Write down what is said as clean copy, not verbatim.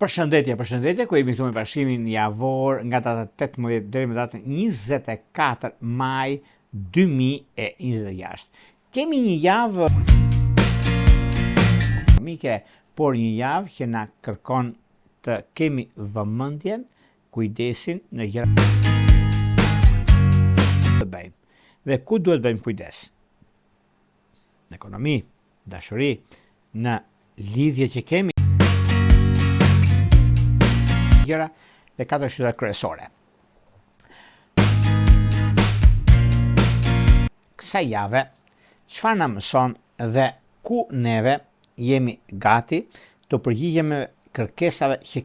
Përshëndetje, ku jemi këtu me bashkimin javor nga data 18 deri në datën 24 maj 2026. Kemi një javë ekonomike, por një javë që na kërkon të kemi vëmendjen, kujdesin në gjëra të bëjmë. Dhe ku duhet bëjmë kujdes? Në ekonomi, dashuri, në lidhje që kemi dhe 4 shtylla kryesore. Kësaj jave, çfarë na mëson dhe ku neve jemi gati të përgjigjemi kërkesave që